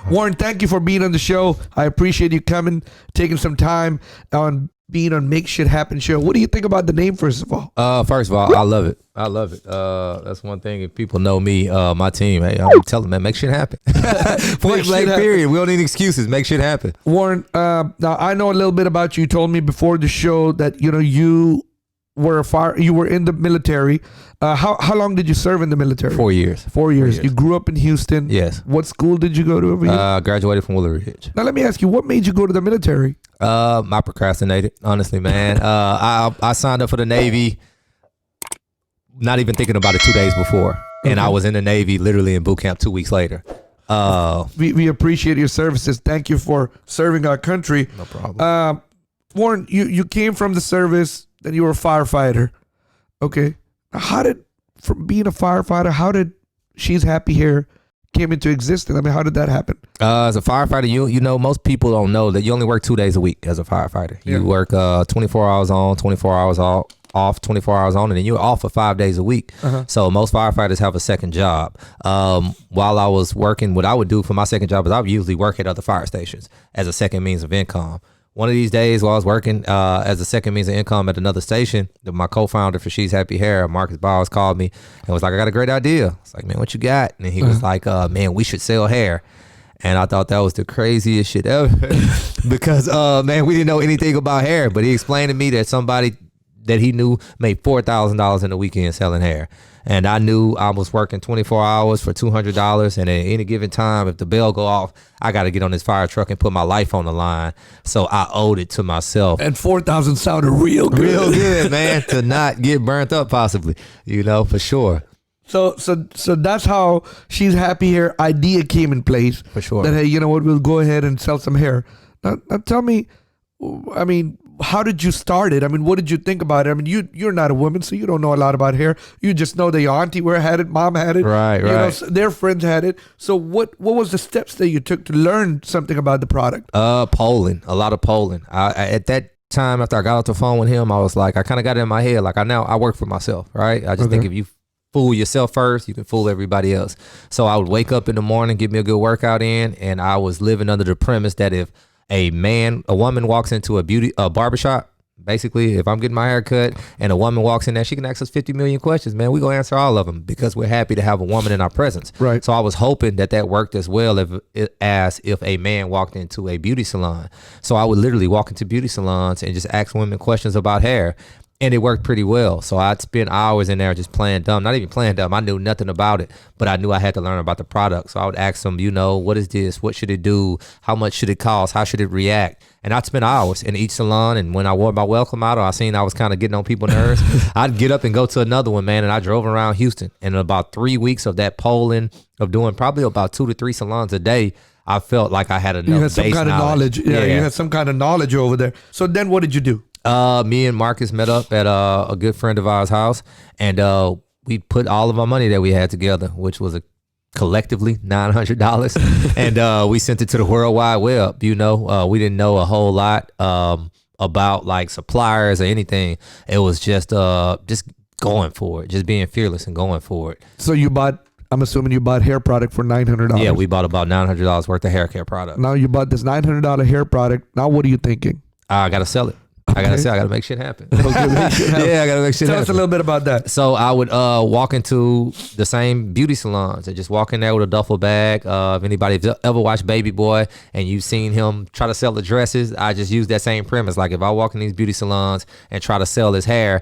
Warren, thank you for being on the show. I appreciate you coming, taking some time on being on Make Shit Happen show. What do you think about the name, first of all? First of all, I love it. I love it. That's one thing. If people know me, my team, hey, I'm telling them, man, make shit happen. Point blank, period. We don't need excuses. Make shit happen. Warren, now I know a little bit about you. You told me before the show that you were in the military. How long did you serve in the military? 4 years. 4 years. You grew up in Houston. Yes. What school did you go to over here? Graduated from Willow Ridge. Now let me ask you, what made you go to the military? I procrastinated, honestly, man. I signed up for the Navy, not even thinking about it 2 days before. Okay. And I was in the Navy literally in boot camp 2 weeks later. We appreciate your services. Thank you for serving our country. No problem. Warren, you came from the service, then you were a firefighter. Okay. From being a firefighter, how did She's Happy Hair came into existence? I mean, how did that happen? As a firefighter, you know, most people don't know that you only work 2 days a week as a firefighter. You work 24 hours on, 24 hours off, 24 hours on, and then you're off for 5 days a week. So most firefighters have a second job. While I was working, what I would do for my second job is I would usually work at other fire stations as a second means of income. One of these days while I was working as a second means of income at another station, my co-founder for She's Happy Hair, Marcus Bowers, called me and was like, I got a great idea. It's like, man, what you got? And he was like, man, we should sell hair. And I thought that was the craziest shit ever because, man, we didn't know anything about hair. But he explained to me that somebody that he knew made $4,000 in a weekend selling hair. And I knew I was working 24 hours for $200. And at any given time, if the bell go off, I got to get on this fire truck and put my life on the line. So I owed it to myself. And 4,000 sounded real good. Real good, man, to not get burnt up possibly, you know, for sure. So that's how She's Happy Hair idea came in place. For sure. That, hey, you know what, we'll go ahead and sell some hair. Now tell me, I mean, how did you start it? I mean, what did you think about it? I mean, you're not a woman, so you don't know a lot about hair. You just know that your auntie had it, mom had it. Right. You know, their friends had it. So what was the steps that you took to learn something about the product? Polling, a lot of polling. At that time, after I got off the phone with him, I was like, I kind of got it in my head. Like I work for myself, right? I just think if you fool yourself first, you can fool everybody else. So I would wake up in the morning, get me a good workout in, and I was living under the premise that if a woman walks into a barbershop, basically, if I'm getting my hair cut and a woman walks in there, she can ask us 50 million questions, man. We're going to answer all of them because we're happy to have a woman in our presence. Right. So I was hoping that worked as well as if a man walked into a beauty salon. So I would literally walk into beauty salons and just ask women questions about hair. And it worked pretty well. So I'd spend hours in there just playing dumb. Not even playing dumb. I knew nothing about it, but I knew I had to learn about the product. So I would ask them, you know, what is this? What should it do? How much should it cost? How should it react? And I'd spend hours in each salon. And when I wore my welcome out, or I seen I was kind of getting on people's nerves, I'd get up and go to another one, man. And I drove around Houston. And in about 3 weeks of that polling, of doing probably about 2 to 3 salons a day, I felt like I had enough You had some base kind of knowledge. Yeah, you had some kind of knowledge over there. So then what did you do? Me and Marcus met up at a good friend of ours' house, and we put all of our money that we had together, which was collectively $900, and we sent it to the World Wide Web. You know, we didn't know a whole lot about like suppliers or anything. It was just going for it, just being fearless and going for it. So I'm assuming you bought hair product for $900. Yeah, we bought about $900 worth of hair care product. Now you bought this $900 hair product. Now what are you thinking? I gotta sell it. I gotta make shit happen. Yeah, I gotta make shit happen. Tell us a little bit about that. So I would walk into the same beauty salons and just walk in there with a duffel bag. If anybody's ever watched Baby Boy and you've seen him try to sell the dresses, I just use that same premise. Like if I walk in these beauty salons and try to sell his hair,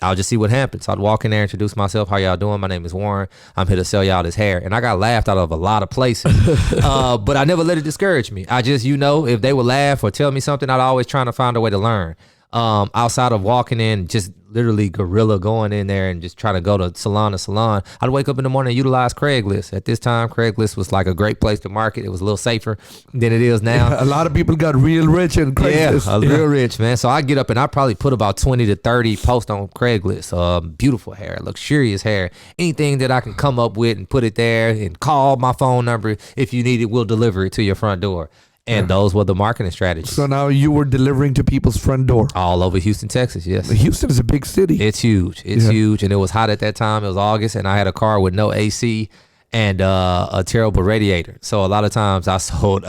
I'll just see what happens. So I'd walk in there, introduce myself. How y'all doing? My name is Warren. I'm here to sell y'all this hair. And I got laughed out of a lot of places. But I never let it discourage me. I just, you know, if they would laugh or tell me something, I'd always trying to find a way to learn. Outside of walking in, just literally guerrilla going in there and just trying to go to salon, I'd wake up in the morning and utilize Craigslist. At this time, Craigslist was like a great place to market. It was a little safer than it is now. Yeah, a lot of people got real rich in Craigslist. Yeah, real rich, man. So I get up and I probably put about 20 to 30 posts on Craigslist. Beautiful hair, luxurious hair, anything that I can come up with and put it there and call my phone number. If you need it, we'll deliver it to your front door. And those were the marketing strategies. So now you were delivering to people's front door. All over Houston, Texas, yes. Houston is a big city. It's huge. It's huge. And it was hot at that time. It was August, and I had a car with no AC. and a terrible radiator. So a lot of times I sold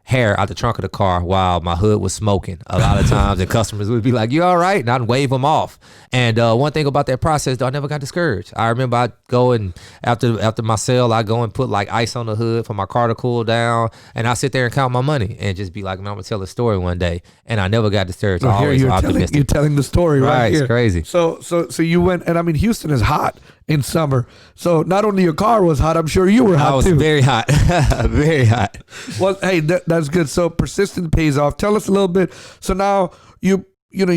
hair out the trunk of the car while my hood was smoking. A lot of times the customers would be like, "You all right?" And I'd wave them off. And one thing about that process, though, I never got discouraged. I remember I'd go and after my sale, I go and put like ice on the hood for my car to cool down, and I sit there and count my money and just be like, "Man, I'm gonna tell a story one day." And I never got discouraged. So here you're telling the story right here. It's crazy. So you went, and I mean, Houston is hot in summer. So not only your car was hot, I'm sure you were hot too. I was very hot, very hot. Well, hey, that's good. So persistence pays off. Tell us a little bit. So now you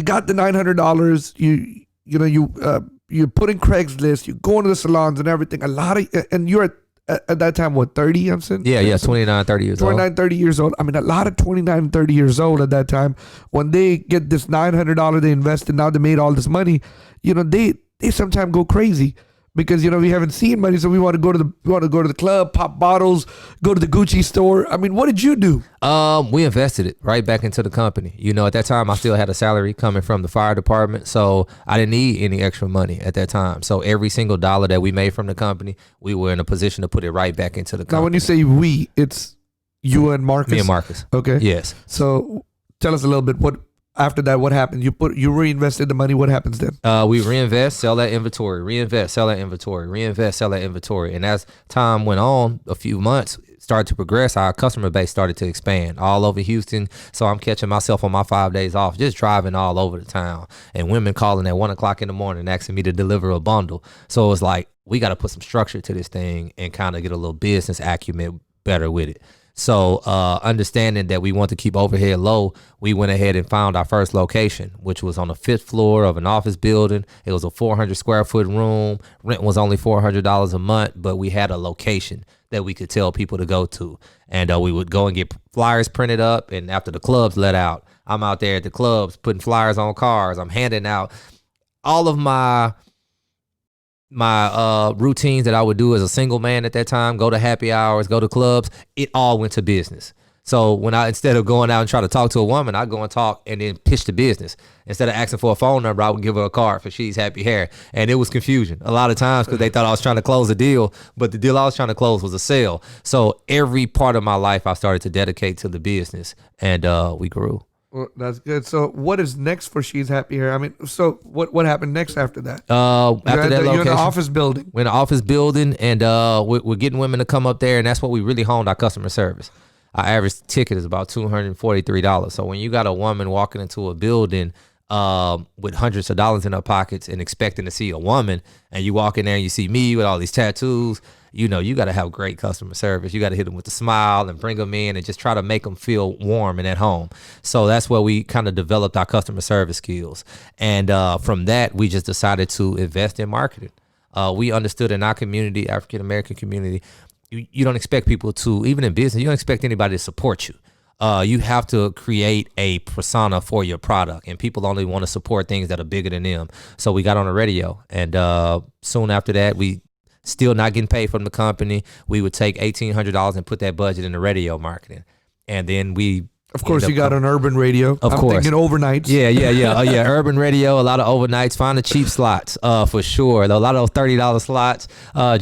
got the $900. You put in Craigslist. You go into the salons and everything. And you're at that time, what, 30, I'm saying? Yeah, 29, 30 years 29, 30 years old. I mean, a lot of 29, 30 years old at that time, when they get this $900 they invested, now they made all this money, they sometimes go crazy. Because we haven't seen money, so we want to go to the club, pop bottles, go to the Gucci store. I mean, what did you do? We invested it right back into the company. At that time, I still had a salary coming from the fire department, so I didn't need any extra money at that time. So every single dollar that we made from the company, we were in a position to put it right back into the company. Now, when you say we, it's you and Marcus? Me and Marcus. Okay. Yes. So tell us a little bit. After that, what happened? You reinvested the money. What happens then? We reinvest, sell that inventory, reinvest, sell that inventory, reinvest, sell that inventory. And as time went on, a few months started to progress, our customer base started to expand all over Houston. So I'm catching myself on my 5 days off, just driving all over the town, and women calling at 1 o'clock in the morning asking me to deliver a bundle. So it was like, we got to put some structure to this thing and kind of get a little business acumen better with it. So understanding that we want to keep overhead low, we went ahead and found our first location, which was on the 5th floor of an office building. It was a 400 square foot room. Rent was only $400 a month, but we had a location that we could tell people to go to. And we would go and get flyers printed up. And after the clubs let out, I'm out there at the clubs putting flyers on cars. I'm handing out all of my routines that I would do as a single man at that time, go to happy hours, go to clubs. It all went to business. So when instead of going out and try to talk to a woman, I go and talk and then pitch the business. Instead of asking for a phone number, I would give her a card for She's Happy Hair. And it was confusion a lot of times because they thought I was trying to close a deal, but the deal I was trying to close was a sale. So every part of my life I started to dedicate to the business, and we grew. Well, that's good. So what is next for She's Happy Hair? I mean, so what happened next after that? After that location, you're in the office building. We're in the office building, and we're getting women to come up there, and that's what we really honed our customer service. Our average ticket is about $243. So when you got a woman walking into a building with hundreds of dollars in her pockets and expecting to see a woman, and you walk in there and you see me with all these tattoos, you got to have great customer service. You got to hit them with a smile and bring them in and just try to make them feel warm and at home. So that's where we kind of developed our customer service skills. And from that, we just decided to invest in marketing. We understood in our community, African-American community, you don't expect people to, even in business, you don't expect anybody to support you. You have to create a persona for your product, and people only want to support things that are bigger than them. So we got on the radio, and soon after that, we still not getting paid from the company. We would take $1,800 and put that budget in the radio marketing. And then we, of course, you got on urban radio. Of I'm course. thinking overnights. Yeah. Urban radio, a lot of overnights. Find the cheap slots for sure. A lot of those $30 slots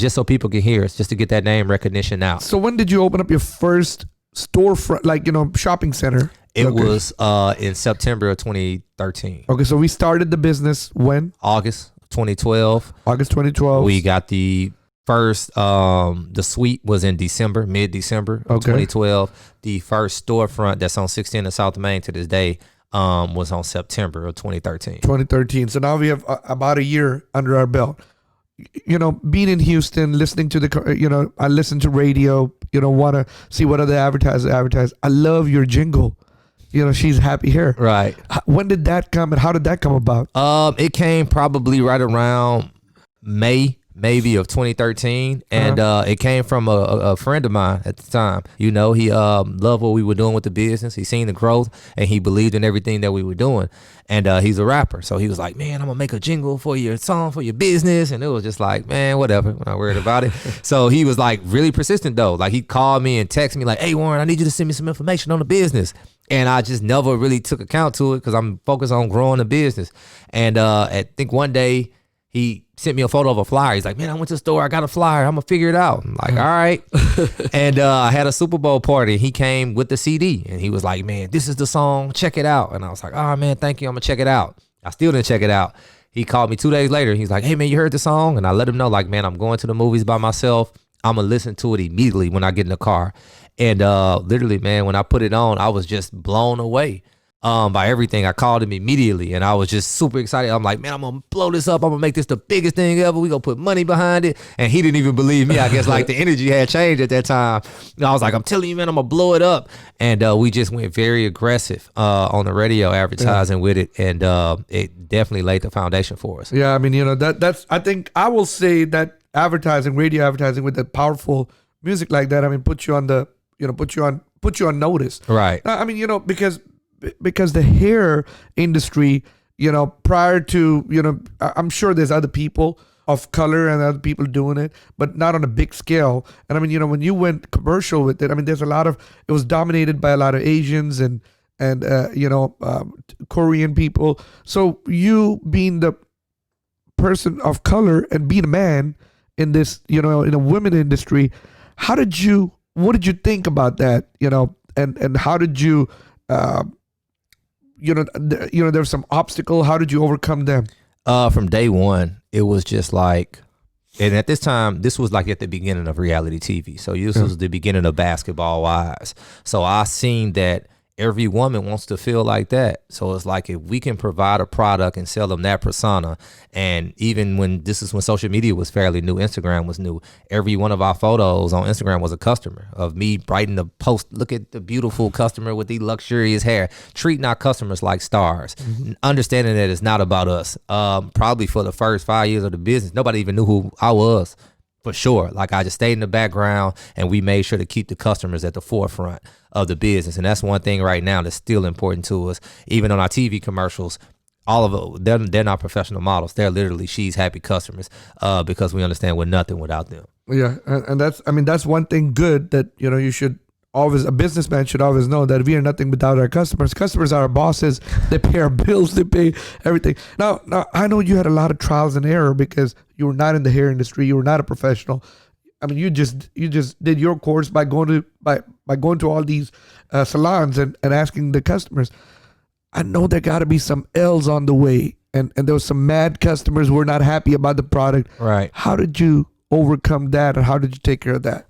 just so people can hear us, just to get that name recognition out. So when did you open up your first storefront, shopping center? It was in September of 2013. Okay, so we started the business when? August 2012. August 2012. We got the first, the suite was in mid-December of 2012. The first storefront that's on 16 in South Main to this day was on September of 2013. 2013. So now we have about a year under our belt. Being in Houston, listening to I listen to radio, want to see what other advertisers advertise. I love your jingle. She's Happy Hair. Right. When did that come, and how did that come about? It came probably right around May, maybe, of 2013, and it came from a friend of mine at the time. He loved what we were doing with the business. He seen the growth, and he believed in everything that we were doing. And he's a rapper, so he was like, "Man, I'm gonna make a jingle for your song for your business." And it was just like, "Man, whatever." I'm not worried about it. So he was like really persistent though. Like he called me and texted me like, "Hey Warren, I need you to send me some information on the business." And I just never really took account to it because I'm focused on growing the business. And I think one day He sent me a photo of a flyer. He's like, man, I went to the store. I got a flyer. I'm going to figure it out. I'm like, all right. And I had a Super Bowl party. He came with the CD. And he was like, man, this is the song. Check it out. And I was like, oh, man, thank you. I'm going to check it out. I still didn't check it out. He called me 2 days later. He's like, hey, man, you heard the song? And I let him know, like, man, I'm going to the movies by myself. I'm going to listen to it immediately when I get in the car. And literally, man, when I put it on, I was just blown away by everything. I called him immediately, and I was just super excited. I'm like, man, I'm going to blow this up. I'm going to make this the biggest thing ever. We going to put money behind it. And he didn't even believe me. I guess like the energy had changed at that time. And I was like, I'm telling you, man, I'm going to blow it up. And we just went very aggressive on the radio advertising with it. And it definitely laid the foundation for us. Yeah, I mean, that's, I think I will say that advertising, radio advertising with that powerful music like that, I mean, put you on notice. Right. I mean, because the hair industry, prior to, I'm sure there's other people of color and other people doing it, but not on a big scale. And I mean, when you went commercial with it, I mean, it was dominated by a lot of Asians and Korean people. So you being the person of color and being a man in this, in a women industry, what did you think about that, and how did you, there's some obstacle. How did you overcome them? From day one, it was just like, and at this time, this was like at the beginning of reality TV. So this was the beginning of Basketball Wives. So I seen that every woman wants to feel like that. So it's like, if we can provide a product and sell them that persona, and even when social media was fairly new, Instagram was new, every one of our photos on Instagram was a customer of me writing the post. Look at the beautiful customer with the luxurious hair, treating our customers like stars, understanding that it's not about us. Probably for the first 5 years of the business, nobody even knew who I was. For sure. Like, I just stayed in the background, and we made sure to keep the customers at the forefront of the business. And that's one thing right now that's still important to us. Even on our TV commercials, all of it, they're not professional models. They're literally She's Happy customers, because we understand we're nothing without them. Yeah. And that's one thing good that, you should always, a businessman should always know, that we are nothing without our customers. Customers are our bosses. They pay our bills. They pay everything. Now I know you had a lot of trials and error because you were not in the hair industry. You were not a professional. I mean, you just did your course by going to all these salons and asking the customers. I know there got to be some L's on the way, and there was some mad customers who were not happy about the product. Right. How did you overcome that, and how did you take care of that?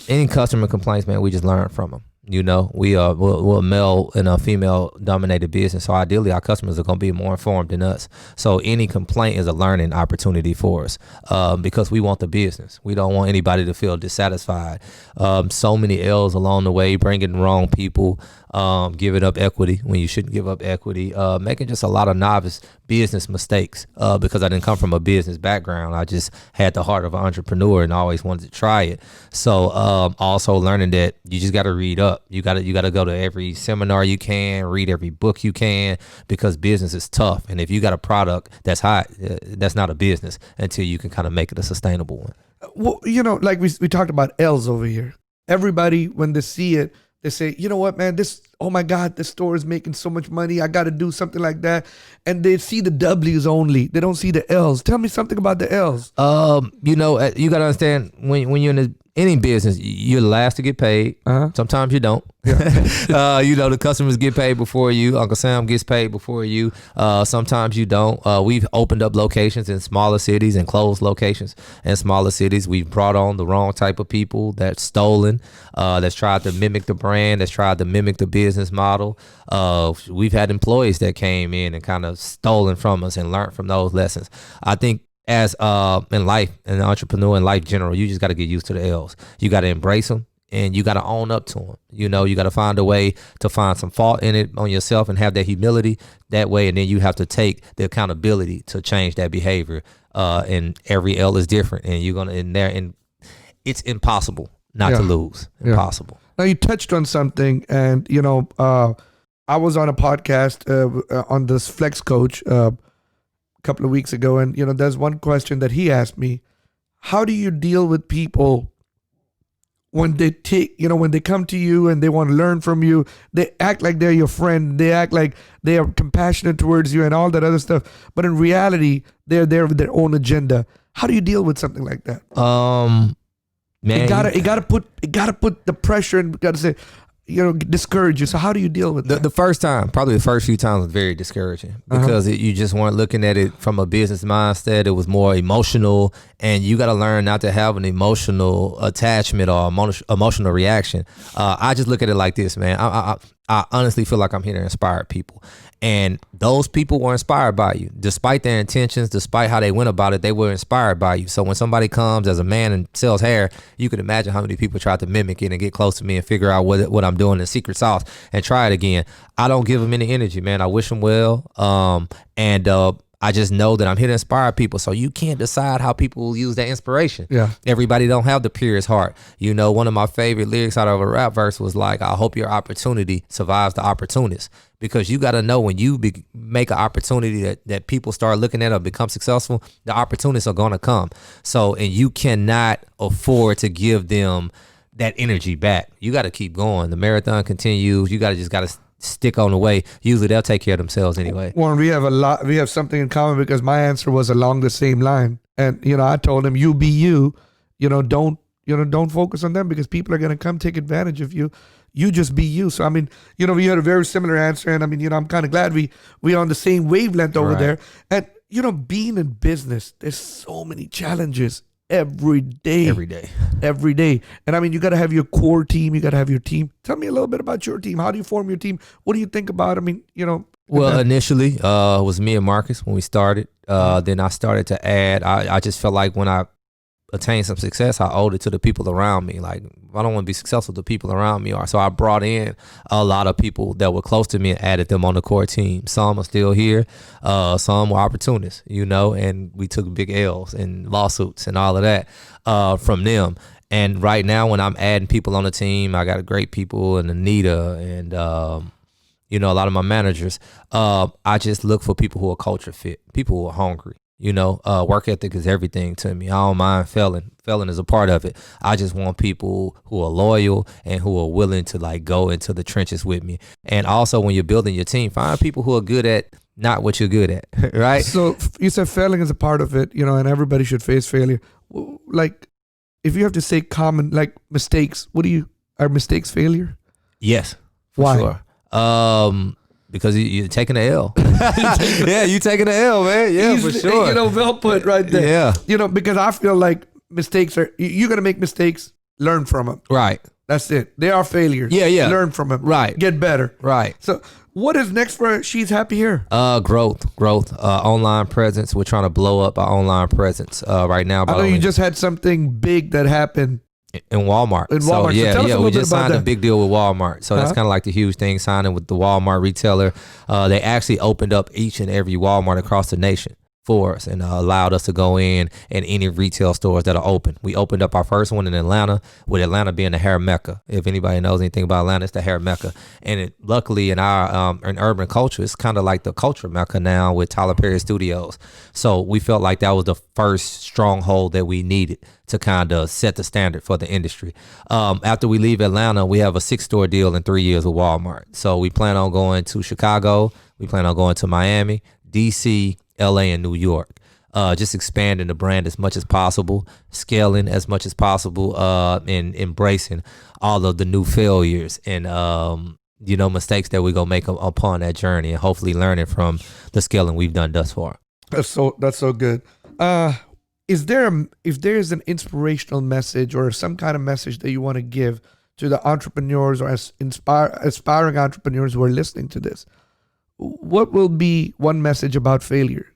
Any customer complaints, man, we just learn from them. We're a male and a female dominated business. So ideally our customers are going to be more informed than us. So any complaint is a learning opportunity for us, because we want the business. We don't want anybody to feel dissatisfied. So many L's along the way, bringing the wrong people, giving up equity when you shouldn't give up equity, making just a lot of novice business mistakes, because I didn't come from a business background. I just had the heart of an entrepreneur and always wanted to try it. So also learning that you just got to read up. You got to go to every seminar you can, read every book you can, because business is tough. And if you got a product that's hot, that's not a business until you can kind of make it a sustainable one. Well, like we talked about L's over here. Everybody, when they see it, they say, you know what, man, oh my God, this store is making so much money. I got to do something like that. And they see the W's only. They don't see the L's. Tell me something about the L's. You got to understand, when you're in any business, you're the last to get paid. Sometimes you don't. Yeah. The customers get paid before you. Uncle Sam gets paid before you. Sometimes you don't. We've opened up locations in smaller cities and closed locations in smaller cities. We've brought on the wrong type of people that's stolen, that's tried to mimic the brand, that's tried to mimic the business model. We've had employees that came in and kind of stolen from us and learned from those lessons. I think as in life, an entrepreneur in life general, you just got to get used to the L's. You got to embrace them, and you got to own up to them. You got to find a way to find some fault in it on yourself and have that humility that way. And then you have to take the accountability to change that behavior. And every L is different, and you're gonna and it's impossible not to lose. Impossible. Now you touched on something, and I was on a podcast on this Flex Coach couple of weeks ago, and there's one question that he asked me: how do you deal with people when they when they come to you and they want to learn from you, they act like they're your friend. They act like they are compassionate towards you and all that other stuff. But in reality, they're there with their own agenda. How do you deal with something like that? Man, it gotta put the pressure and gotta say, discourage you. So how do you deal with that? The first time, probably the first few times was very discouraging because you just weren't looking at it from a business mindset. It was more emotional, and you got to learn not to have an emotional attachment or emotional reaction. I just look at it like this, man. I honestly feel like I'm here to inspire people. And those people were inspired by you. Despite their intentions, despite how they went about it, they were inspired by you. So when somebody comes as a man and sells hair, you can imagine how many people try to mimic it and get close to me and figure out what I'm doing in secret sauce and try it again. I don't give them any energy, man. I wish them well. I just know that I'm here to inspire people. So you can't decide how people use that inspiration. Yeah. Everybody don't have the purest heart. One of my favorite lyrics out of a rap verse was like, I hope your opportunity survives the opportunist. Because you got to know when you make an opportunity that people start looking at or become successful, the opportunists are going to come. So, and you cannot afford to give them that energy back. You got to keep going. The marathon continues. You got to stick on the way. Usually they'll take care of themselves anyway. Warren, we have something in common because my answer was along the same line. And, I told him, you be you, don't focus on them because people are going to come take advantage of you. You just be you. So, we had a very similar answer. And I'm kind of glad we on the same wavelength over there. And, being in business, there's so many challenges every day. And you got to have your core team. You got to have your team. Tell me a little bit about your team. How do you form your team? What do you think about? Well, initially, it was me and Marcus when we started. Then I started to add. I just felt like when I attained some success, I owed it to the people around me. Like, I don't want to be successful, the people around me are. So I brought in a lot of people that were close to me and added them on the core team. Some are still here. Some were opportunists, and we took big L's and lawsuits and all of that from them. And right now, when I'm adding people on the team, I got great people and Anita and a lot of my managers. I just look for people who are culture fit, people who are hungry. Work ethic is everything to me. I don't mind failing. Failing is a part of it. I just want people who are loyal and who are willing to go into the trenches with me. And also when you're building your team, find people who are good at not what you're good at, right? So you said failing is a part of it, and everybody should face failure. Like, if you have to say common, mistakes, are mistakes failure? Yes, for Why? Sure. Because you're taking the L. Yeah, you taking the L, man. Yeah, for sure. Well put right there. Yeah. Because I feel like mistakes you're going to make mistakes, learn from them. Right. That's it. They are failures. Yeah. Learn from them. Right. Get better. Right. So what is next for She's Happy Here? Growth. Online presence. We're trying to blow up our online presence right now. I know you just had something big that happened. In Walmart. In Walmart. So we just signed a big deal with Walmart. So that's kind of like the huge thing, signing with the Walmart retailer. They actually opened up each and every Walmart across the nation for us and allowed us to go in any retail stores that are open. We opened up our first one in Atlanta, with Atlanta being the hair mecca. If anybody knows anything about Atlanta, it's the hair mecca. And luckily in our in urban culture, it's kind of like the culture mecca now with Tyler Perry Studios. So we felt like that was the first stronghold that we needed to kind of set the standard for the industry. After we leave Atlanta, we have a 6-store deal in 3 years with Walmart. So we plan on going to Chicago. We plan on going to Miami, DC, LA, and New York. Just expanding the brand as much as possible, scaling as much as possible, and embracing all of the new failures and mistakes that we're gonna make upon that journey, and hopefully learning from the scaling we've done thus far. That's so good. If there's an inspirational message or some kind of message that you want to give to the entrepreneurs or aspiring entrepreneurs who are listening to this, what will be one message about failure?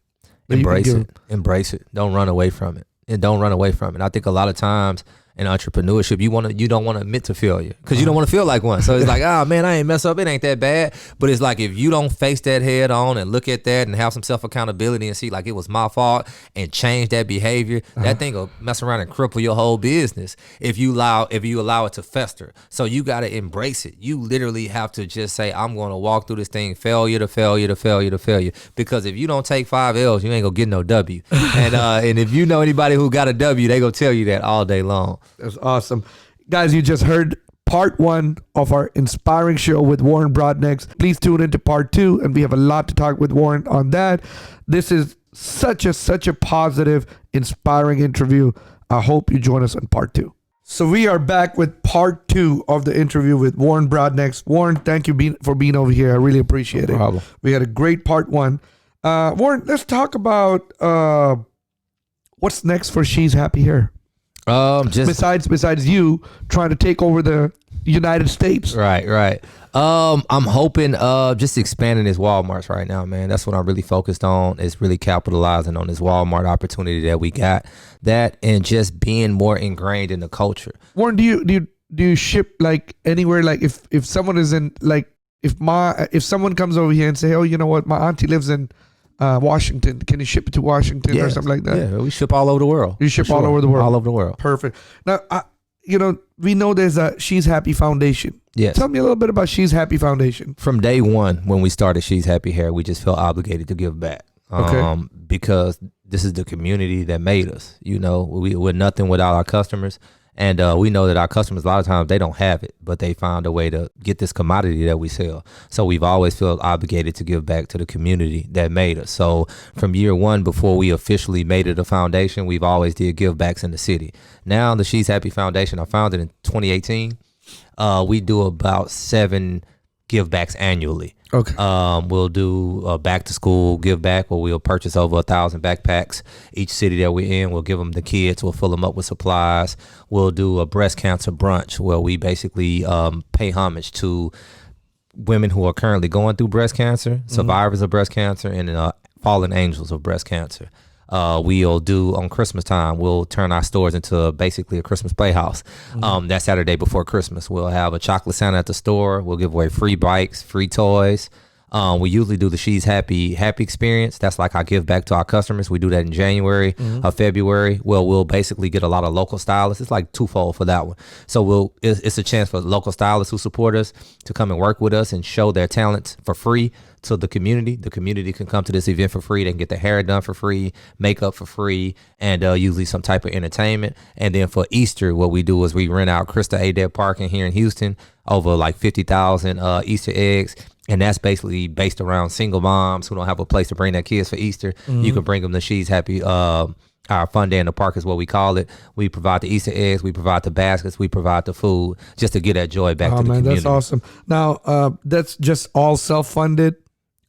Embrace it. Don't run away from it. I think a lot of times in entrepreneurship, you don't want to admit to failure because you don't want to feel like one. So it's like, man, I ain't mess up. It ain't that bad. But it's like, if you don't face that head on and look at that and have some self accountability and see like it was my fault and change that behavior, that thing will mess around and cripple your whole business if you allow it to fester. So you got to embrace it. You literally have to just say, I'm going to walk through this thing, failure to failure to failure to failure. Because if you don't take 5 L's, you ain't gonna get no W. And if you know anybody who got a W, they gonna tell you that all day long. That's awesome. Guys, you just heard part 1 of our inspiring show with Warren Brodnax. Please tune into part 2, and we have a lot to talk with Warren on that. This is such a positive, inspiring interview. I hope you join us on part 2. So we are back with part 2 of the interview with Warren Brodnax. Warren, thank you for being over here. I really appreciate it. No problem. We had a great part 1. Warren, let's talk about what's next for She's Happy Here. Besides you trying to take over the United States. Right. I'm hoping just expanding this Wal-Marts right now, man. That's what I'm really focused on, is really capitalizing on this Wal-Mart opportunity that we got. That and just being more ingrained in the culture. Warren, do you ship like anywhere? Like if someone is in like if someone comes over here and say, oh, you know what, my auntie lives in Washington, can you ship it to Washington or something like that? Yeah, we ship all over the world. You ship all over the world. All over the world. Perfect. Now, we know there's a She's Happy Foundation. Yes. Tell me a little bit about She's Happy Foundation. From day one, when we started She's Happy Hair, we just felt obligated to give back. Because this is the community that made us. We're nothing without our customers. And we know that our customers, a lot of times, they don't have it, but they found a way to get this commodity that we sell. So we've always felt obligated to give back to the community that made us. So from year one, before we officially made it a foundation, we've always did give backs in the city. Now the She's Happy Foundation, I founded in 2018. We do about 7 give backs annually. Okay. We'll do a back to school give back where we'll purchase over 1,000 backpacks. Each city that we're in, we'll give them the kids. We'll fill them up with supplies. We'll do a breast cancer brunch where we basically pay homage to women who are currently going through breast cancer, survivors of breast cancer, and fallen angels of breast cancer. We'll do on Christmas time, we'll turn our stores into basically a Christmas playhouse. That Saturday before Christmas, we'll have a chocolate Santa at the store. We'll give away free bikes, free toys. We usually do the She's Happy experience. That's like our give back to our customers. We do that in January or February. Well, we'll basically get a lot of local stylists. It's like twofold for that one. So it's a chance for local stylists who support us to come and work with us and show their talents for free to the community. The community can come to this event for free. They can get their hair done for free, makeup for free, and usually some type of entertainment. And then for Easter, what we do is we rent out Krista Adair Park here in Houston, over like 50,000 Easter eggs. And that's basically based around single moms who don't have a place to bring their kids for Easter. You can bring them to She's Happy. Our fun day in the park is what we call it. We provide the Easter eggs, we provide the baskets, we provide the food, just to get that joy back to the community. That's awesome. Now, that's just all self-funded?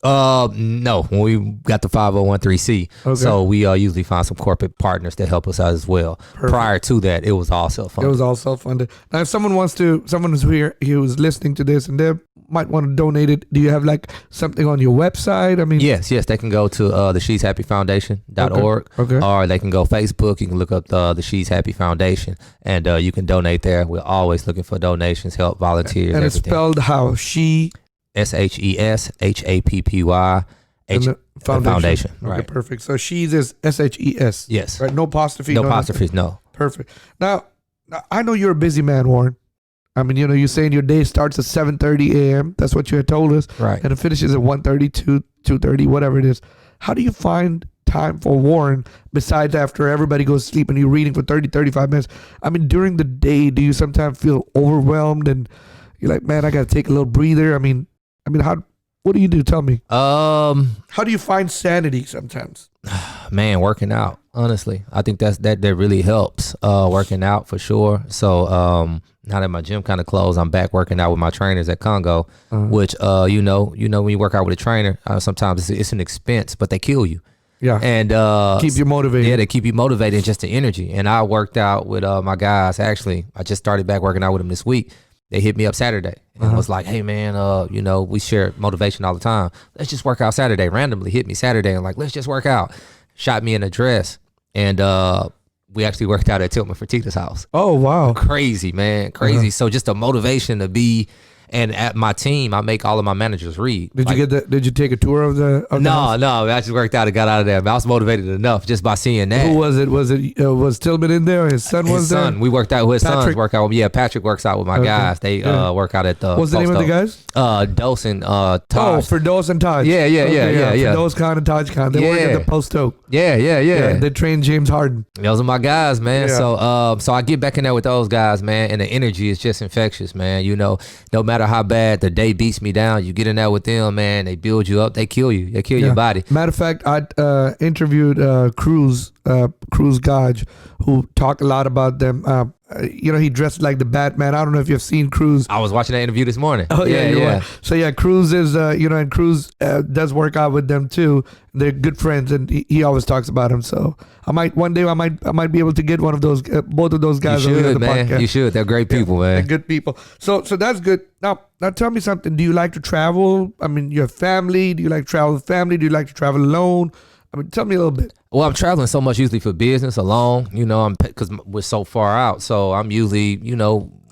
No, when we got the 501(c), so we usually find some corporate partners to help us out as well. Perfect. Prior to that, it was all self-funded. It was all self-funded. Now, if someone who's here, who's listening to this, and they might want to donate it, do you have like something on your website? I mean, yes, they can go to the She's Happy Foundation.org, or they can go Facebook. You can look up the She's Happy Foundation, and you can donate there. We're always looking for donations, help, volunteers, and it's spelled how? She. SHESHAPPY Foundation. Right. Okay, perfect. So She's is SHES. Yes. Right. No apostrophe. No apostrophes. No. Perfect. Now, I know you're a busy man, Warren. I mean, you're saying your day starts at 7:30 a.m. That's what you had told us. Right. And it finishes at 1:30, 2:30, whatever it is. How do you find time for Warren besides after everybody goes to sleep and you're reading for 30, 35 minutes? I mean, during the day, do you sometimes feel overwhelmed and you're like, man, I got to take a little breather? I mean, what do you do? Tell me. How do you find sanity sometimes? Man, working out. Honestly, I think that really helps. Working out for sure. So now that my gym kind of closed, I'm back working out with my trainers at Congo. Which when you work out with a trainer, sometimes it's an expense, but they kill you. Yeah. And keep you motivated. Yeah, they keep you motivated, just the energy. And I worked out with my guys. Actually, I just started back working out with them this week. They hit me up Saturday and was like, hey, man, we share motivation all the time. Let's just work out Saturday. Randomly hit me Saturday and like, let's just work out. Shot me in a dress. And we actually worked out at Tiltman Fertitta's house. Oh, wow. Crazy, man. Crazy. So just a motivation to be And at my team, I make all of my managers read. Did you take a tour of the house? No, I just worked out and got out of there. I was motivated enough just by seeing that. Who was it? Was Tillman in there? His son was there? We worked out with his sons. Work out. Yeah, Patrick works out with my guys. They work out at the. What's the name of the guys? Dose and Taj. Oh, Firdaus and Taj. Yeah. Firdaus Khan and Taj Khan. They work at the Post Oak. Yeah. They train James Harden. Those are my guys, man. Yeah. So I get back in there with those guys, man, and the energy is just infectious, man. You know, no matter how bad the day beats me down, you get in there with them, man. They build you up. They kill you. They kill your body. Matter of fact, I interviewed Cruz God, who talked a lot about them. He dressed like the Batman. I don't know if you've seen Cruz. I was watching that interview this morning. Oh yeah. So Cruz is and Cruz does work out with them too. They're good friends, and he always talks about him. So I might be able to get one of those, both of those guys. You over should, the man. podcast. You should. They're great people, man. They're good people. So that's good. Now tell me something. Do you like to travel? I mean, you have family. Do you like to travel with family? Do you like to travel alone? I mean, tell me a little bit. Well, I'm traveling so much usually for business alone, because we're so far out. So I'm usually,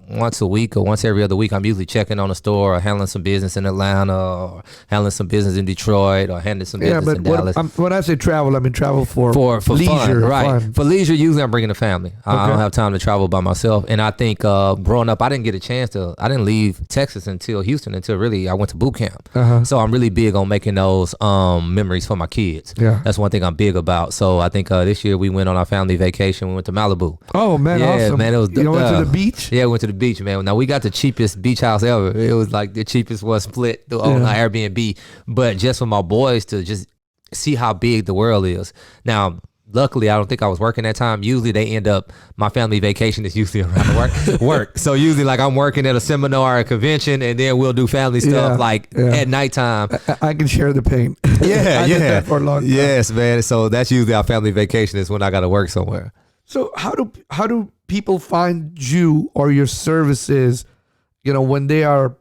once a week or once every other week, I'm usually checking on a store or handling some business in Atlanta or handling some business in Detroit or handling some business in Dallas. When I say travel, I mean travel for leisure. Fun, right. Fun. For leisure, usually I'm bringing a family. I don't have time to travel by myself. And I think growing up, I didn't get a chance I didn't leave Texas until Houston until really I went to boot camp. So I'm really big on making those memories for my kids. Yeah. That's one thing I'm big about. So I think this year we went on our family vacation. We went to Malibu. Oh, man, awesome. Man, it was, went to the beach? Yeah, we went to the beach, man. Now we got the cheapest beach house ever. It was like the cheapest one split on Airbnb. But just for my boys to just see how big the world is. Now, luckily, I don't think I was working that time. Usually they end up, my family vacation is usually around work. So usually like I'm working at a seminar or a convention and then we'll do family stuff at nighttime. I can share the pain. Yeah, I did that for a long time. Yes, man. So that's usually our family vacation is when I got to work somewhere. So how do people find you or your services, when they are,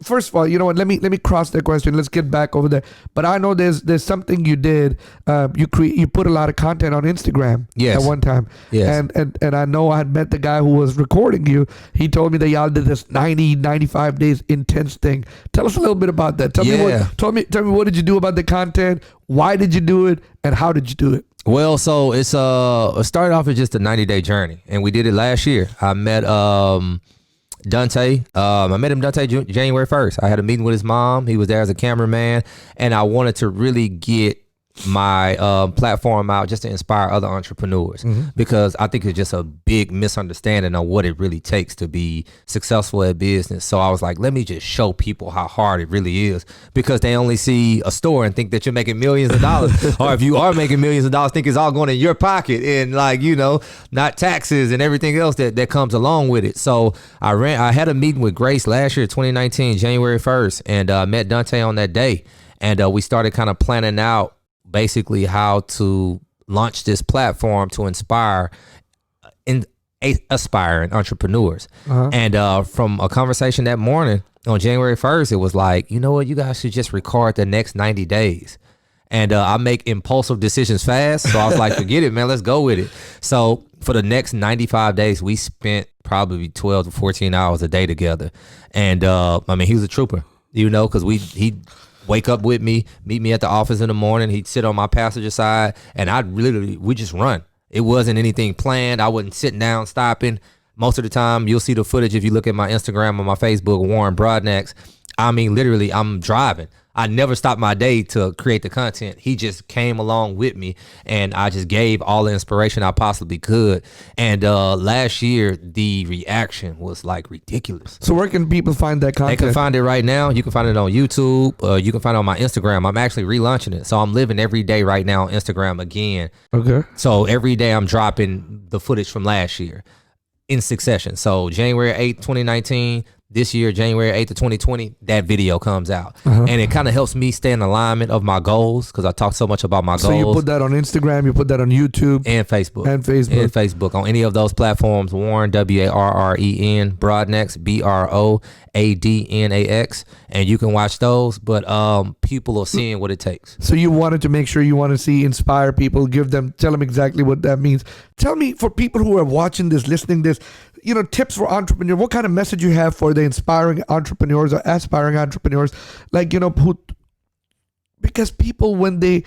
first of all, you know what, let me cross that question. Let's get back over there. But I know there's something you did. You put a lot of content on Instagram at one time. Yes. And I know I had met the guy who was recording you. He told me that y'all did this 95 days intense thing. Tell us a little bit about that. Tell me what did you do about the content? Why did you do it? And how did you do it? Well, so it started off as just a 90-day journey, and we did it last year. I met Dante. I met him January 1st. I had a meeting with his mom. He was there as a cameraman, and I wanted to really get my platform out just to inspire other entrepreneurs, because I think it's just a big misunderstanding on what it really takes to be successful at business. So I was like, let me just show people how hard it really is, because they only see a store and think that you're making millions of dollars or if you are making millions of dollars, think it's all going in your pocket and not taxes and everything else that comes along with it. So I had a meeting with Grace last year, 2019, January 1st, and I met Dante on that day, and we started kind of planning out basically how to launch this platform to inspire aspiring entrepreneurs. And from a conversation that morning on January 1st, it was like, you know what, you guys should just record the next 90 days. And I make impulsive decisions fast. So I was like, forget it, man, let's go with it. So for the next 95 days, we spent probably 12 to 14 hours a day together. And he was a trooper, because he'd wake up with me, meet me at the office in the morning. He'd sit on my passenger side, and we just run. It wasn't anything planned. I wasn't sitting down, stopping. Most of the time, you'll see the footage if you look at my Instagram or my Facebook, Warren Brodnax. Literally, I'm driving. I never stopped my day to create the content. He just came along with me, and I just gave all the inspiration I possibly could. And last year, the reaction was like ridiculous. So where can people find that content? They can find it right now. You can find it on YouTube. You can find it on my Instagram. I'm actually relaunching it. So I'm living every day right now on Instagram again. Okay. So every day I'm dropping the footage from last year in succession. So January 8th, 2019, this year, January 8th of 2020, that video comes out. And it kind of helps me stay in alignment of my goals, because I talk so much about my goals. So you put that on Instagram, you put that on YouTube. And Facebook. On any of those platforms, Warren, Warren, Brodnax, Brodnax. And you can watch those, but people are seeing what it takes. So you wanted to make sure you want to see, inspire people, tell them exactly what that means. Tell me, for people who are watching this, listening this, tips for entrepreneurs. What kind of message you have for the inspiring entrepreneurs or aspiring entrepreneurs, like, who, because people, when they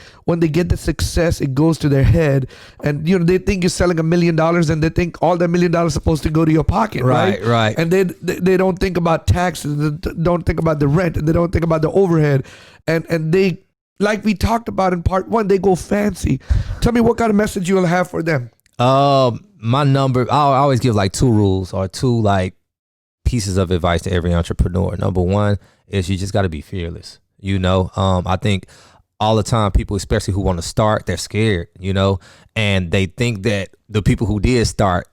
get the success, it goes to their head, and they think you're selling $1 million, and they think all that $1 million is supposed to go to your pocket, right? Right. And they don't think about taxes, they don't think about the rent, and they don't think about the overhead, and they, like we talked about in part one, they go fancy. Tell me what kind of message you'll have for them. My number, I always give like 2 rules or 2 like pieces of advice to every entrepreneur. Number 1 is you just got to be fearless. I think all the time people, especially who want to start, they're scared, and they think that the people who did start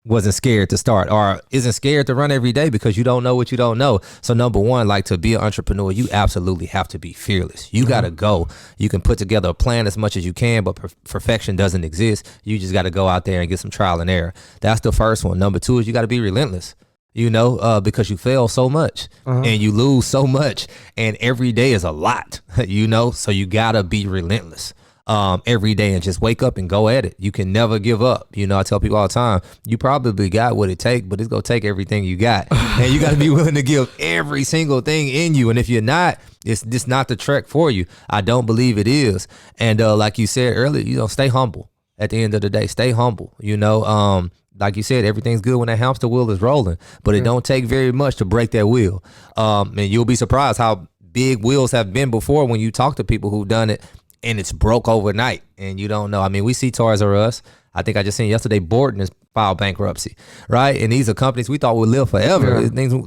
wasn't scared to start or isn't scared to run every day because you don't know what you don't know. So number 1, like, to be an entrepreneur, you absolutely have to be fearless. You got to go. You can put together a plan as much as you can, but perfection doesn't exist. You just got to go out there and get some trial and error. That's the first one. Number 2 is you got to be relentless. Because you fail so much and you lose so much, and every day is a lot, so you gotta be relentless every day and just wake up and go at it. You can never give up. I tell people all the time, you probably got what it takes, but it's gonna take everything you got, and you gotta be willing to give every single thing in you. And if you're not, it's just not the trek for you. I don't believe it is. And like you said earlier, stay humble. At the end of the day, stay humble. Like you said, everything's good when that hamster wheel is rolling, but it don't take very much to break that wheel. And you'll be surprised how big wheels have been before when you talk to people who've done it, and it's broke overnight, and you don't know. I mean, we see Toys R Us. I think I just seen yesterday Broadnax filed bankruptcy, right? And these are companies we thought would live forever. Yeah.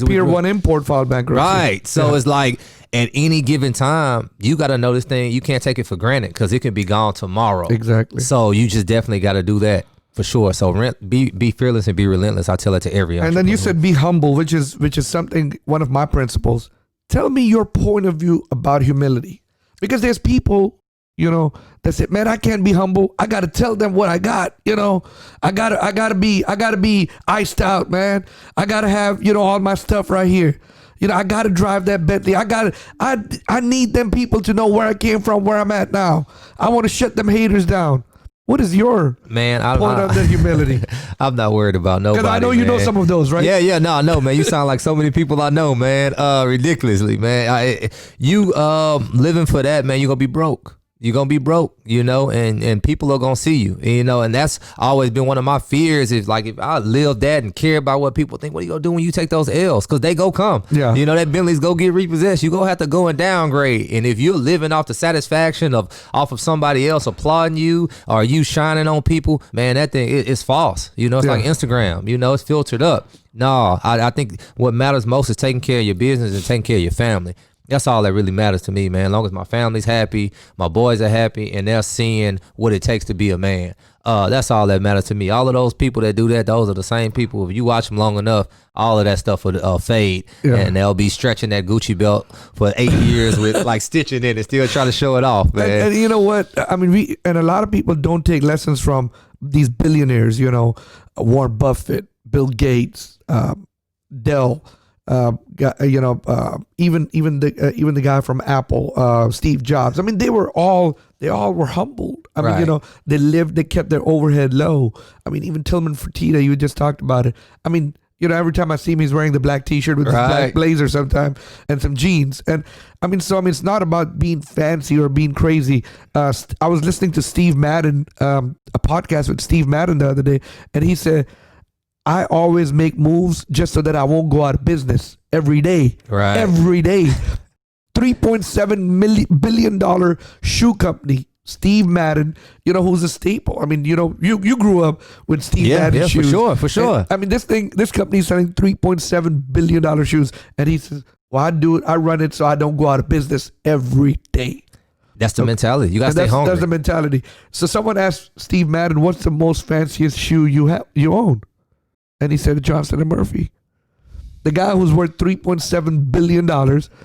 Pier 1 Import filed bankruptcy. Right. So it's like, at any given time, you got to know this thing. You can't take it for granted because it can be gone tomorrow. Exactly. So you just definitely got to do that. For sure. So be fearless and be relentless. I tell it to every entrepreneur. And then you said be humble, which is something, one of my principles. Tell me your point of view about humility, because there's people, that say, man, I can't be humble. I got to tell them what I got. I gotta be iced out, man. I gotta have all my stuff right here. I gotta drive that Bentley. I need them people to know where I came from, where I'm at now. I want to shut them haters down. What is your point of the humility? I'm not worried about nobody. Because I know you know some of those, right? Yeah. No, I know, man. You sound like so many people I know, man. Ridiculously, man. You living for that, man. You're gonna be broke. You're going to be broke, and people are going to see you, and that's always been one of my fears is, like, if I live that and care about what people think, what are you going to do when you take those L's? Because they go come. Yeah. That Bentley's go get repossessed. You going to have to go and downgrade. And if you're living off the satisfaction off of somebody else applauding you or you shining on people, man, that thing it's false. It's like Instagram. It's filtered up. No, I think what matters most is taking care of your business and taking care of your family. That's all that really matters to me, man. As long as my family's happy, my boys are happy, and they're seeing what it takes to be a man. That's all that matters to me. All of those people that do that, those are the same people. If you watch them long enough, all of that stuff will fade, and they'll be stretching that Gucci belt for 8 years with like stitching in it, still trying to show it off, man. And you know what? I mean, a lot of people don't take lessons from these billionaires. Warren Buffett, Bill Gates, Dell. Even the guy from Apple, Steve Jobs. I mean, they all were humbled. I mean, they kept their overhead low. I mean, even Tillman Fertitta, you just talked about it. I mean, every time I see him, he's wearing the black T-shirt with his black blazer sometimes and some jeans. And I mean, it's not about being fancy or being crazy. I was listening to Steve Madden, a podcast with Steve Madden the other day, and he said, I always make moves just so that I won't go out of business every day. Right. Every day. $3.7 billion shoe company. Steve Madden, who's a staple. I mean, you grew up with Steve Madden shoes. For sure. And, I mean, this company is selling $3.7 billion shoes. And he says, well, I run it so I don't go out of business every day. That's the mentality. You got to stay hungry. That's the mentality. So someone asked Steve Madden, what's the most fanciest shoe you own? And he said Johnson & Murphy. The guy who's worth $3.7 billion,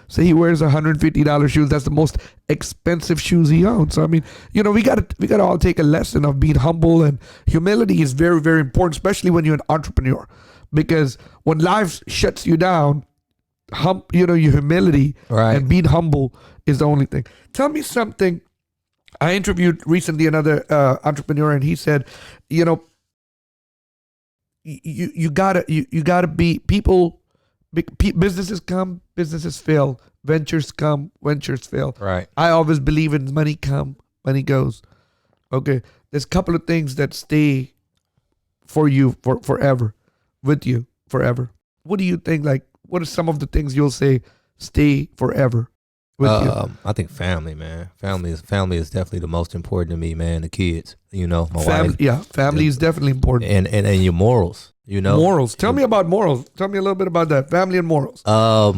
so he wears $150 shoes. That's the most expensive shoes he owns. So I mean, we gotta all take a lesson of being humble, and humility is very, very important, especially when you're an entrepreneur. Because when life shuts you down, your humility and being humble is the only thing. Tell me something. I interviewed recently another entrepreneur, and he said, you gotta be people. Businesses come, businesses fail. Ventures come, ventures fail. Right. I always believe in money come, money goes. Okay, there's a couple of things that stay for you for forever, with you forever. What do you think? Like, what are some of the things you'll say stay forever with you? I think family, man. Family is definitely the most important to me, man. The kids, my Family, wife. yeah, family is definitely important. And your morals, Morals. Tell me about morals. Tell me a little bit about that. Family and morals.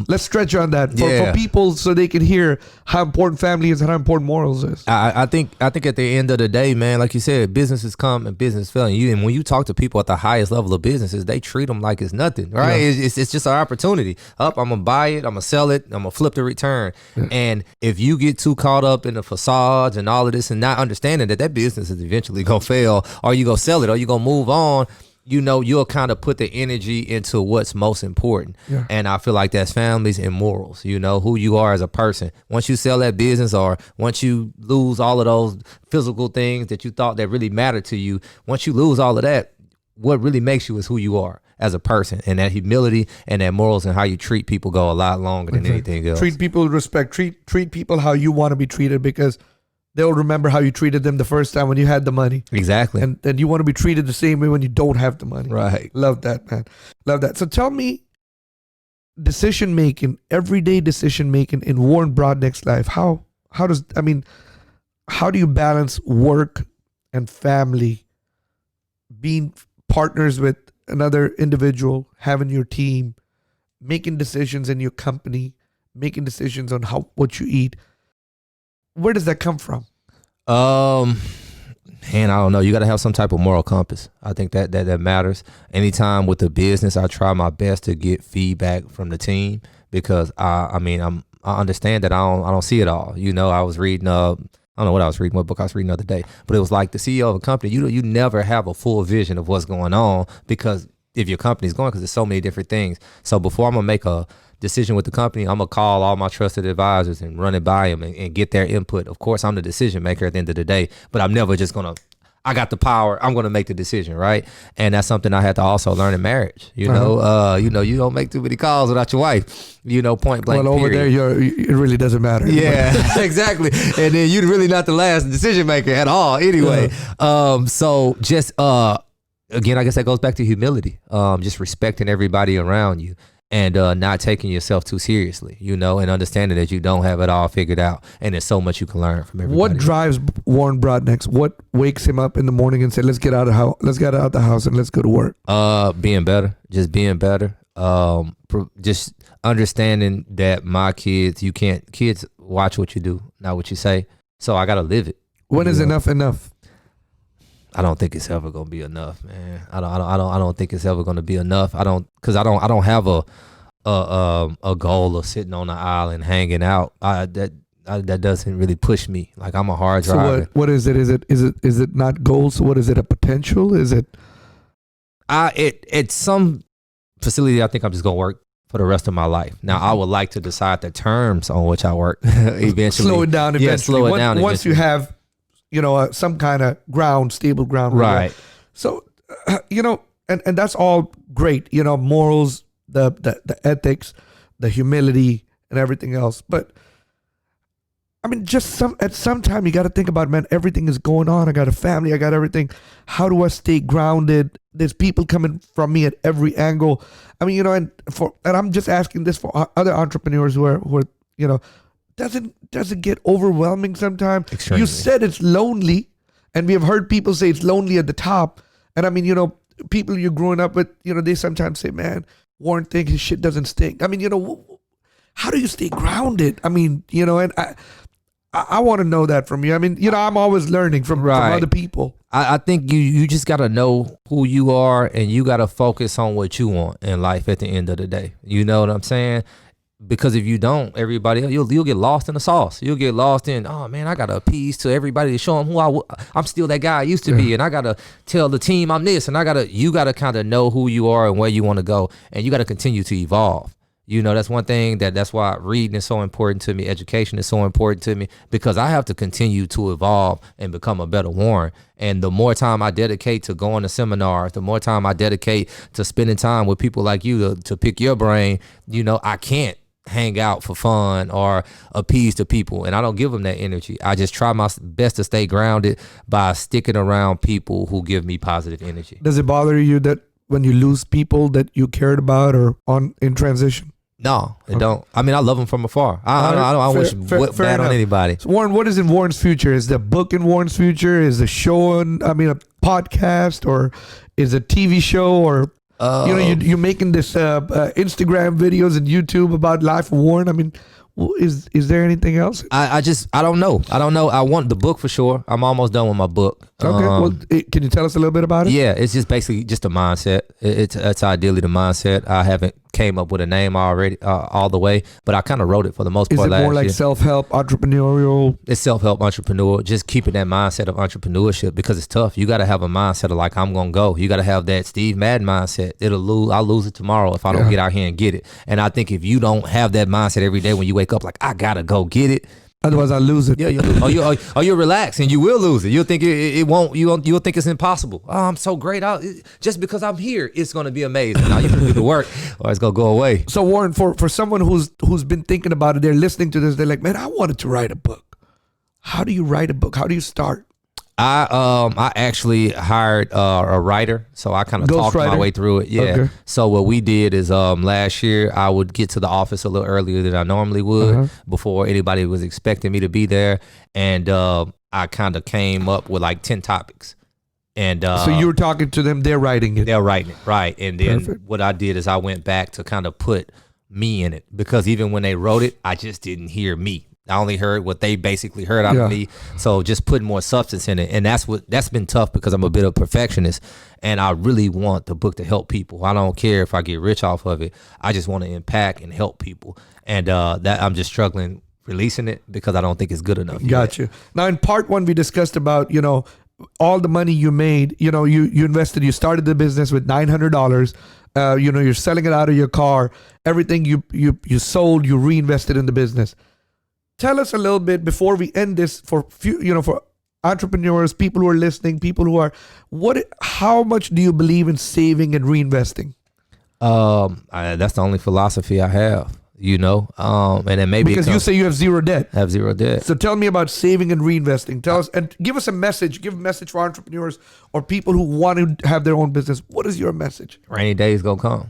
Let's stretch on that for people so they can hear how important family is and how important morals is. I think at the end of the day, man, like you said, businesses come and business fail. And when you talk to people at the highest level of businesses, they treat them like it's nothing, right? Yeah. It's just an opportunity. I'm gonna buy it, I'm gonna sell it, I'm gonna flip the return. Yeah. And if you get too caught up in the facades and all of this and not understanding that business is eventually gonna fail, or you gonna sell it, or you gonna move on, you'll kind of put the energy into what's most important. Yeah. And I feel like that's families and morals, who you are as a person. Once you sell that business, or once you lose all of those physical things that you thought that really mattered to you, once you lose all of that, what really makes you is who you are as a person. And that humility and that morals and how you treat people go a lot longer than anything else. Treat people with respect. Treat people how you want to be treated, because they'll remember how you treated them the first time when you had the money. Exactly. And then you want to be treated the same way when you don't have the money. Right. Love that, man. Love that. So tell me, everyday decision making in Warren Brodnax's life, how do you balance work and family, being partners with another individual, having your team, making decisions in your company, making decisions on what you eat? Where does that come from? Man, I don't know. You got to have some type of moral compass. I think that matters. Anytime with the business, I try my best to get feedback from the team, because I understand that I don't see it all. I was reading I don't know what book I was reading the other day, but it was like the CEO of a company. You never have a full vision of what's going on, because if your company's going, because there's so many different things. So before I'm gonna make a decision with the company, I'm gonna call all my trusted advisors and run it by them and get their input. Of course, I'm the decision maker at the end of the day, but I'm never just gonna, I got the power, I'm gonna make the decision, right? And that's something I had to also learn in marriage. You don't make too many calls without your wife, point blank. Well, over there, it really doesn't matter. Yeah, exactly. And then you're really not the last decision maker at all anyway. Yeah. So just, again, I guess that goes back to humility, just respecting everybody around you. And not taking yourself too seriously, and understanding that you don't have it all figured out, and there's so much you can learn from everybody. What drives Warren Brodnax? What wakes him up in the morning and say, "Let's get out of the house and let's go to work"? Being better, just being better. Just understanding that my kids, kids watch what you do, not what you say. So I gotta live it. When is enough enough? I don't think it's ever gonna be enough, man. I don't think it's ever gonna be enough. Because I don't have a goal of sitting on the island hanging out. That doesn't really push me. Like, I'm a hard driver. So what is it? Is it not goals? So what is it? A potential? Is it? It's some facility. I think I'm just gonna work for the rest of my life. Now, I would like to decide the terms on which I work eventually. Slow it down eventually. Yeah, slow it down. Once you have some kind of stable ground. Right. So, and that's all great, morals, the ethics, the humility and everything else. But at some time you got to think about, man, everything is going on. I got a family, I got everything. How do I stay grounded? There's people coming from me at every angle. And I'm just asking this for other entrepreneurs who are doesn't get overwhelming sometimes? Extremely. You said it's lonely, and we have heard people say it's lonely at the top. And people you're growing up with, they sometimes say, man, Warren thinks his shit doesn't stink. How do you stay grounded? And I want to know that from you. I'm always learning from other people. I think you just got to know who you are, and you got to focus on what you want in life at the end of the day. You know what I'm saying? Because if you don't, everybody, you'll get lost in the sauce. You'll get lost in, oh man, I got to appease to everybody to show them who I'm still that guy I used to be. And I got to tell the team I'm this. And you got to kind of know who you are and where you want to go. And you got to continue to evolve. You know, that's one thing that's why reading is so important to me. Education is so important to me because I have to continue to evolve and become a better Warren. And the more time I dedicate to going to seminars, the more time I dedicate to spending time with people like you to pick your brain, you know, I can't hang out for fun or appease the people. And I don't give them that energy. I just try my best to stay grounded by sticking around people who give me positive energy. Does it bother you that when you lose people that you cared about or in transition? No, it don't. I mean, I love them from afar. I don't wish bad on anybody. So Warren, what is in Warren's future? Is the book in Warren's future? Is the show a podcast, or is a TV show, or you're making this Instagram videos and YouTube about life of Warren? I mean, is there anything else? I don't know. I want the book for sure. I'm almost done with my book. Okay. Can you tell us a little bit about it? Yeah, it's just basically just a mindset. It's ideally the mindset. I haven't came up with a name already all the way, but I kind of wrote it for the most part. Is it more like self-help, entrepreneurial? It's self-help, entrepreneurial. Just keeping that mindset of entrepreneurship because it's tough. You got to have a mindset of like, I'm gonna go. You got to have that Steve Madden mindset. I'll lose it tomorrow if I don't get out here and get it. And I think if you don't have that mindset every day when you wake up, like I gotta go get it. Otherwise, I lose it. Yeah, you'll relax and you will lose it. You'll think it won't. You'll think it's impossible. Oh, I'm so great. Just because I'm here, it's going to be amazing. Now you can do the work, or it's going to go away. So Warren, for someone who's been thinking about it, they're listening to this. They're like, man, I wanted to write a book. How do you write a book? How do you start? I actually hired a writer, so I kind of talked my way through it. Yeah. Okay. So what we did is last year I would get to the office a little earlier than I normally would before anybody was expecting me to be there, and I kind of came up with like 10 topics. And so you were talking to them, they're writing it. They're writing it, right? And then what I did is I went back to kind of put me in it because even when they wrote it, I just didn't hear me. I only heard what they basically heard out of me. So just putting more substance in it. And that's been tough because I'm a bit of a perfectionist and I really want the book to help people. I don't care if I get rich off of it. I just want to impact and help people. And that I'm just struggling releasing it because I don't think it's good enough. Gotcha. Now in part one, we discussed about, all the money you made, you invested, you started the business with $900. You're selling it out of your car. Everything you sold, you reinvested in the business. Tell us a little bit before we end this for entrepreneurs, people who are listening, people who are, how much do you believe in saving and reinvesting? That's the only philosophy I have, and then maybe because you say you have zero debt. I have zero debt. So tell me about saving and reinvesting. Tell us and give us a message. Give a message for entrepreneurs or people who want to have their own business. What is your message? Rainy days gonna come.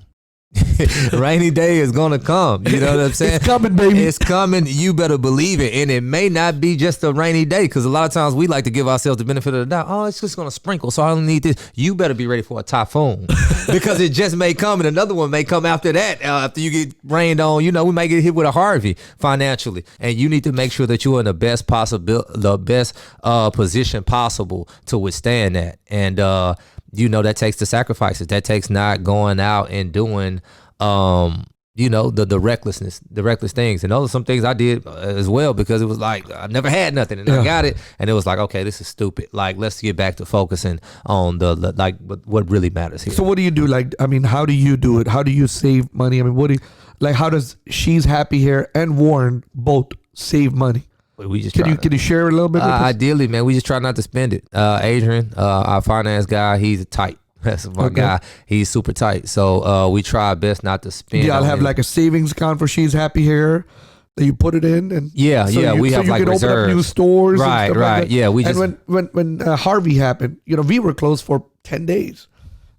Rainy day is gonna come. You know what I'm saying? It's coming, baby. It's coming. You better believe it. And it may not be just a rainy day because a lot of times we like to give ourselves the benefit of the doubt. Oh, it's just gonna sprinkle, so I don't need this. You better be ready for a typhoon because it just may come, and another one may come after that. After you get rained on, we might get hit with a Harvey financially, and you need to make sure that you're in the best position possible to withstand that. And that takes the sacrifices. That takes not going out and doing, the reckless things. And those are some things I did as well because it was like I never had nothing and I got it, and it was like, okay, this is stupid. Like, let's get back to focusing on what really matters here. So what do you do? How do you do it? How do you save money? I mean, how does She's Happy Here and Warren both save money? We just can you share a little bit? Ideally, man, we just try not to spend it. Adrian, our finance guy, he's tight. That's my guy. He's super tight. So we try our best not to spend. Yeah, I'll have like a savings account for She's Happy Here that you put it in, and we have like reserves. Open up new stores, right? And stuff like that. Yeah, we and just when Harvey happened, we were closed for 10 days.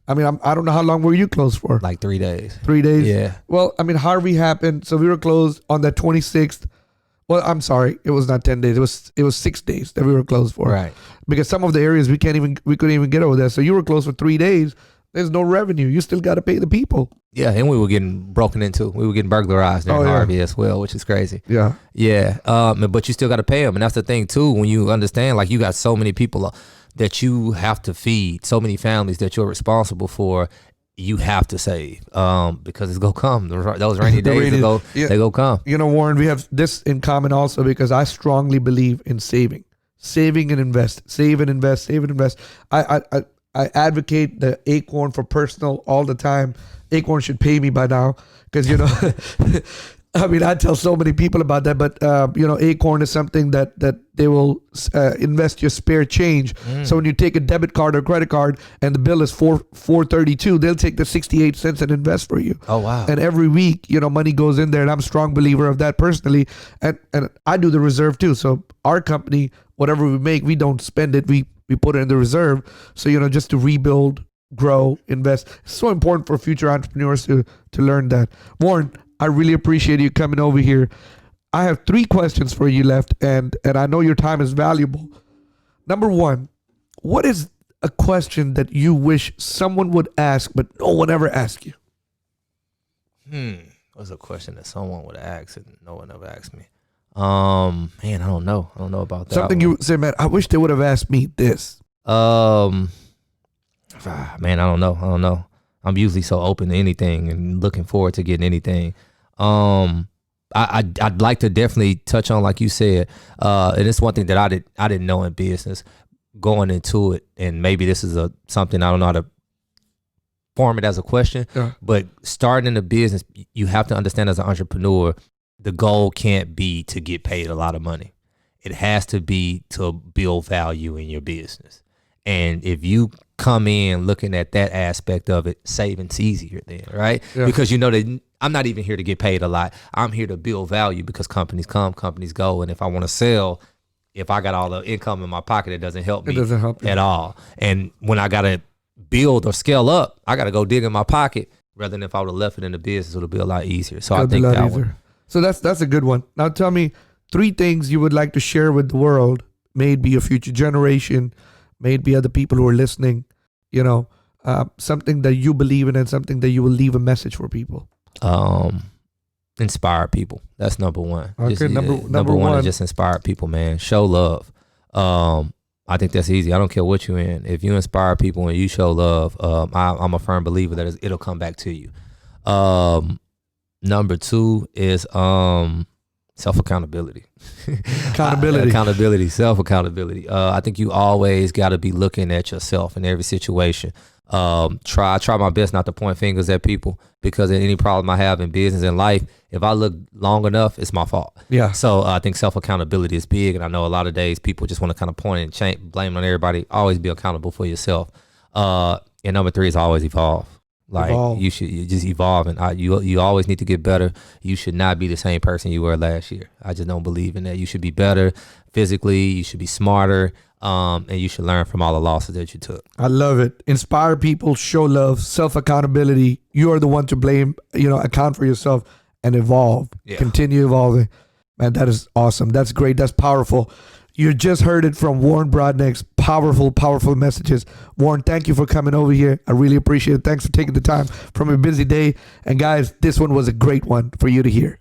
I mean, I don't know how long were you closed for? Like 3 days. 3 days. Yeah. Well, I mean, Harvey happened, so we were closed on the 26th. Well, I'm sorry, it was not 10 days. It was 6 days that we were closed for. Right. Because some of the areas we couldn't even get over there. So you were closed for 3 days. There's no revenue. You still got to pay the people. Yeah, and we were getting broken into. We were getting burglarized in Harvey as well, which is crazy. Yeah. Yeah. But you still got to pay them, and that's the thing too. When you understand, like, you got so many people that you have to feed, so many families that you're responsible for. You have to save because it's gonna come. Those rainy days they go come. Warren, we have this in common also because I strongly believe in saving and invest, save and invest, save and invest. I I advocate the Acorn for personal all the time. Acorn should pay me by now because, you know, I mean, I tell so many people about that, but, you know, Acorn is something that they will invest your spare change. So when you take a debit card or credit card and the bill is $4.32, they'll take the 68 cents and invest for you. Oh, wow. And every week, you know, money goes in there, and I'm a strong believer of that personally. And I do the reserve too. So our company, whatever we make, we don't spend it. We put it in the reserve. So, you know, just to rebuild, grow, invest. It's so important for future entrepreneurs to learn that. Warren, I really appreciate you coming over here. I have 3 questions for you left, and I know your time is valuable. Number 1, what is a question that you wish someone would ask, but no one ever asked you? What's a question that someone would ask and no one ever asked me? Man, I don't know. I don't know about that. Something you say, man, I wish they would have asked me this. Man, I don't know. I'm usually so open to anything and looking forward to getting anything. I'd like to definitely touch on, like you said, and it's one thing that I didn't know in business going into it, and maybe this is something I don't know how to form it as a question, but starting a business, you have to understand as an entrepreneur, the goal can't be to get paid a lot of money. It has to be to build value in your business. And if you come in looking at that aspect of it, saving's easier then, right? Yeah. Because you know that I'm not even here to get paid a lot. I'm here to build value because companies come, companies go. And if I want to sell, if I got all the income in my pocket, it doesn't help me at all. And when I got to build or scale up, I got to go dig in my pocket rather than if I would have left it in the business, it would be a lot easier. So I think that one. So that's a good one. Now tell me 3 things you would like to share with the world, maybe a future generation, maybe other people who are listening, you know, something that you believe in and something that you will leave a message for people. Inspire people. That's number 1. Okay, number one is just inspire people, man. Show love. I think that's easy. I don't care what you're in. If you inspire people and you show love, I'm a firm believer that it'll come back to you. Number 2 is self-accountability. Accountability, self-accountability. I think you always got to be looking at yourself in every situation. Try my best not to point fingers at people, because in any problem I have in business and life, if I look long enough, it's my fault. Yeah. So I think self-accountability is big, and I know a lot of days people just want to kind of point and blame on everybody. Always be accountable for yourself. And number 3 is always evolve. Like you just evolve, and you always need to get better. You should not be the same person you were last year. I just don't believe in that. You should be better physically. You should be smarter, and you should learn from all the losses that you took. I love it. Inspire people, show love, self-accountability. You are the one to blame. You know, account for yourself and evolve. Yeah. Continue evolving. Man, that is awesome. That's great. That's powerful. You just heard it from Warren Brodnax. Powerful, powerful messages. Warren, thank you for coming over here. I really appreciate it. Thanks for taking the time from a busy day. And guys, this one was a great one for you to hear.